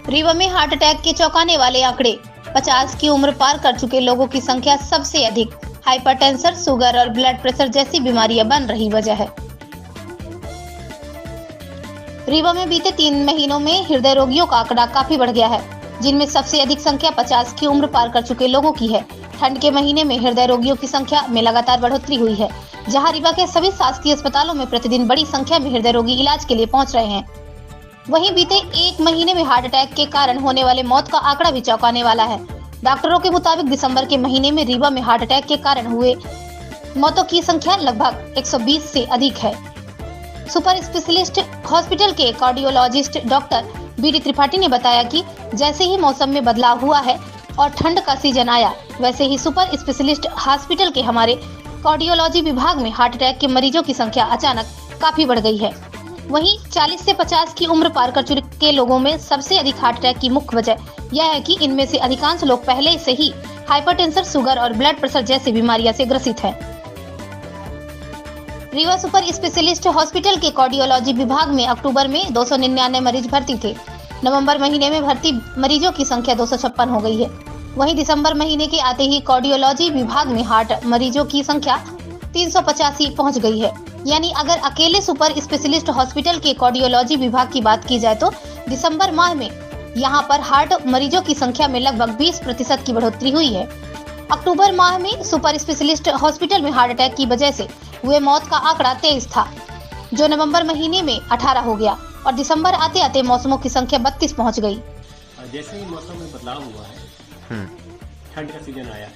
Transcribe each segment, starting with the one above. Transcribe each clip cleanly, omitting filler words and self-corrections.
रीवा में heart attack के चौंकाने वाले आंकड़े। 50 की उम्र पार कर चुके लोगों की संख्या सबसे अधिक। हाइपरटेंशन, शुगर और ब्लड प्रेशर जैसी बीमारियां बन रही वजह है। रीवा में बीते 3 महीनों में हृदय रोगियों का आंकड़ा काफी बढ़ गया है, जिनमें सबसे अधिक संख्या 50 की उम्र पार कर चुके लोगों की है। ठंड के महीने में हृदय रोगियों की संख्या में लगातार बढ़ोतरी हुई है। जहां रीवा के सभी शासकीय अस्पतालों में प्रतिदिन बड़ी संख्या में हृदय रोगी इलाज के लिए पहुंच रहे हैं। वहीं बीते 1 महीने में हार्ट अटैक के कारण होने वाले मौत का आंकड़ा भी चौंकाने वाला है। डॉक्टरों के मुताबिक दिसंबर के महीने में रीवा में हार्ट अटैक के कारण हुए मौतों की संख्या लगभग 120 से अधिक है। सुपर स्पेशलिस्ट हॉस्पिटल के कार्डियोलॉजिस्ट डॉक्टर बीडी त्रिपाठी ने बताया कि जैसे ही मौसम में बदलाव हुआ है और ठंड का सीजन आया, वैसे ही सुपर स्पेशलिस्ट हॉस्पिटल के हमारे कार्डियोलॉजी विभाग में हार्ट अटैक के मरीजों की संख्या अचानक काफी बढ़ गई है। वहीं 40 से 50 की उम्र पार कर चुके लोगों में सबसे अधिक हार्ट अटैक की मुख्य वजह यह है कि इनमें से अधिकांश लोग पहले से ही हाइपरटेंशन, शुगर और ब्लड प्रेशर जैसी बीमारियों से ग्रसित हैं। रीवा सुपर स्पेशलिस्ट हॉस्पिटल के कार्डियोलॉजी विभाग में अक्टूबर में 299 मरीज भर्ती थे। नवंबर महीने में भर्ती मरीजों की संख्या 256 हो गई है। वहीं दिसंबर महीने के आते ही कार्डियोलॉजी विभाग में हार्ट मरीजों की संख्या 385 पहुंच गई है। यानी अगर अकेले सुपर स्पेशलिस्ट हॉस्पिटल के कार्डियोलॉजी विभाग की बात की जाए तो दिसंबर माह में यहां पर हार्ट मरीजों की संख्या में लगभग 20% की बढ़ोतरी हुई है। अक्टूबर माह में सुपर स्पेशलिस्ट हॉस्पिटल में हार्ट अटैक की वजह से हुए मौत का आंकड़ा 23 था, जो नवंबर महीने में 18 हो गया और दिसंबर आते आते मौसमों की संख्या 32 पहुंच गई। जैसे ही मौसम में बदलाव हुआ है, ठंड का सीजन आया,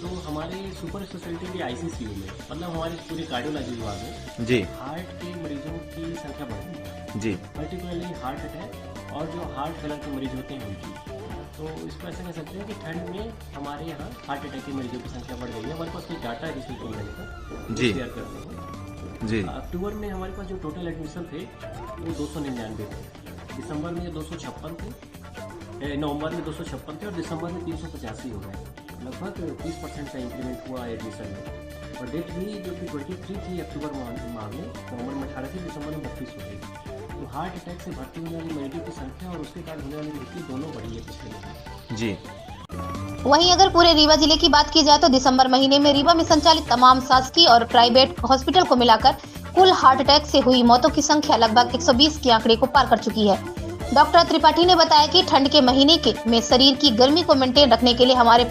तो हमारे सुपर स्पेशलिटी के आईसीसीयू में, मतलब हमारे पूरे कार्डियोलॉजी विभाग में जी हार्ट के मरीजों की संख्या बढ़ गई है। जी पर्टिकुलरली हार्ट अटैक और जो हार्ट फेलर के मरीज होते हैं उनकी, तो इसको ऐसा कह सकते हैं कि ठंड में हमारे यहाँ हार्ट अटैक के मरीजों की संख्या बढ़ गई है। हमारे पास कोई डाटा है जिसमें कहीं का जी शेयर करते हैं। जी अक्टूबर में हमारे पास जो टोटल एडमिशन थे वो 299 थे। दिसंबर में 256 थे, नवंबर में 256 थे और दिसंबर में 385 हो गए। लगभग 30% का इंक्रीमेंट हुआ एडमिशन में। और डेट भी जो कि 23 थी अक्टूबर माह में, नवंबर में 18 थी, दिसंबर में 32 हो गई। तो हार्ट अटैक से भर्ती होने वाली मरीजों की संख्या और उसके कारण होने वाली मृत्यु दोनों बढ़ी है पिछले महीने। जी। वहीं अगर पूरे रीवा जिले की बात की जाए तो दिसंबर महीने में रीवा में संचालित तमाम शासकीय और प्राइवेट हॉस्पिटल को मिलाकर कुल हार्ट अटैक से हुई मौतों की संख्या लगभग 120 के आंकड़े को पार कर चुकी है। डॉक्टर त्रिपाठी ने बताया कि ठंड के महीने में शरीर की गर्मी को मेंटेन रखने के लिए हमारे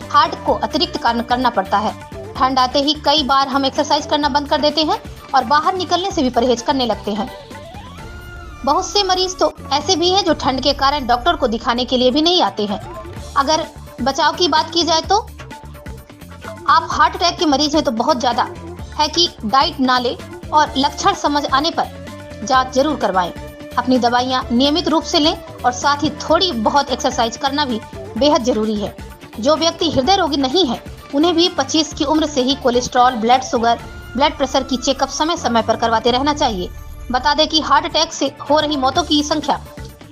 हार्ट को अतिरिक्त कार्य करना पड़ता है। ठंड आते ही कई बार हम एक्सरसाइज करना बंद कर देते हैं और बाहर निकलने से भी परहेज करने लगते हैं। बहुत से मरीज तो ऐसे भी हैं जो ठंड के कारण डॉक्टर को दिखाने के लिए भी नहीं आते हैं। अगर बचाव की बात की जाए तो आप हार्ट अटैक के मरीज हैं तो बहुत ज्यादा है कि डाइट ना ले और लक्षण समझ आने पर जांच जरूर करवाएं। अपनी दवाइयां नियमित रूप से लें और साथ ही थोड़ी बहुत एक्सरसाइज करना भी बेहद जरूरी है। जो व्यक्ति हृदय रोगी नहीं है उन्हें भी 25 की उम्र से ही cholesterol, blood sugar, blood pressure की चेकअप समय समय पर करवाते रहना चाहिए। बता दें कि हार्ट अटैक से हो रही मौतों की संख्या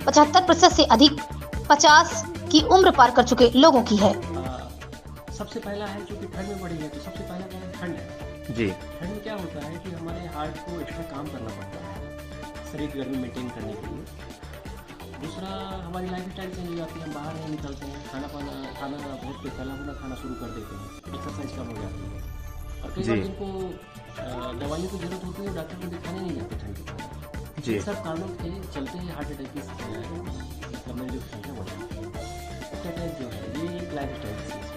75% से अधिक 50 की उम्र पार कर चुके लोगों की है। सबसे पहला है जो कि ठंड में बढ़ी है, तो सबसे पहला कारण ठंड है। जी। ठंड में क्या होता है कि हमारे हार्ट को एक्स्ट्रा काम करना पड़ता है शरीर की गर्मी मेंटेन करने के लिए। दूसरा, हमारी लाइफ स्टाइल चेंज हो जाती है, हम बाहर नहीं निकलते हैं, खाना बहुत तला भुना खाना शुरू कर देते हैं, एक्सरसाइज कम हो जाती है और कई बार जिनको दवाइयों की जरूरत होती है डॉक्टर को दिखाने नहीं जाते ठंड के कारण। जी। सब कारणों के चलते हार्ट अटैक की मरीजों की संख्या बढ़ जाती है। हार्ट अटैक जो है ये एक लाइफ स्टाइल डिसीज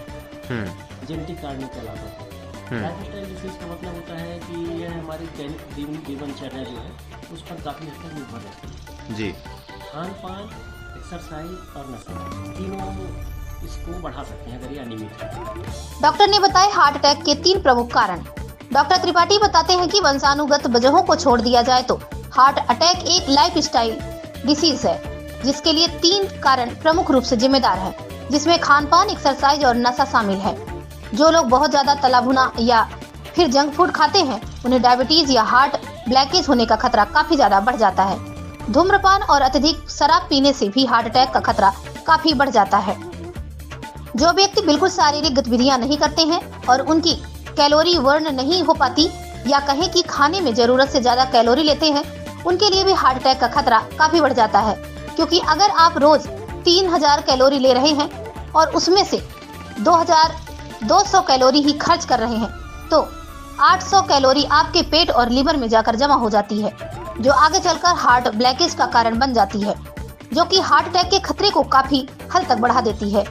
है, जेनेटिक कारणों के अलावा है। लाइफ स्टाइल डिसीज का मतलब होता है कि यह हमारी दैनिक जीवनचर्या जो है उस पर काफ़ी हद तक निर्भर रहती है। जी। खान पान, एक्सरसाइज और नशा तीनों इसको बढ़ा सकते हैं अगर ये अनियमित है। डॉक्टर ने बताया हार्ट अटैक के 3 प्रमुख कारण। डॉक्टर त्रिपाठी बताते हैं कि वंशानुगत वजहों को छोड़ दिया जाए तो हार्ट अटैक एक लाइफस्टाइल डिसीज है, जिसके लिए 3 कारण प्रमुख रूप से जिम्मेदार हैं, जिसमें खान-पान, एक्सरसाइज और नशा शामिल है। जो लोग बहुत ज्यादा तला भुना या फिर जंक फूड खाते हैं उन्हें डायबिटीज या हार्ट ब्लॉकेज होने का खतरा काफी ज्यादा बढ़ जाता है। धूम्रपान और अत्यधिक शराब पीने से भी हार्ट अटैक का खतरा काफी बढ़ जाता है। जो व्यक्ति बिल्कुल शारीरिक गतिविधियां नहीं करते हैं और उनकी कैलोरी बर्न नहीं हो पाती या कहें कि खाने में जरूरत से ज्यादा कैलोरी लेते हैं, उनके लिए भी हार्ट अटैक का खतरा काफी बढ़ जाता है। क्योंकि अगर आप रोज 3000 कैलोरी ले रहे हैं और उसमें से 2200 कैलोरी ही खर्च कर रहे हैं तो 800 कैलोरी आपके पेट और लीवर में जाकर जमा हो जाती है, जो आगे चलकर हार्ट ब्लॉकेज का कारण बन जाती है, जो कि हार्ट अटैक के खतरे को काफी हद तक बढ़ा देती है।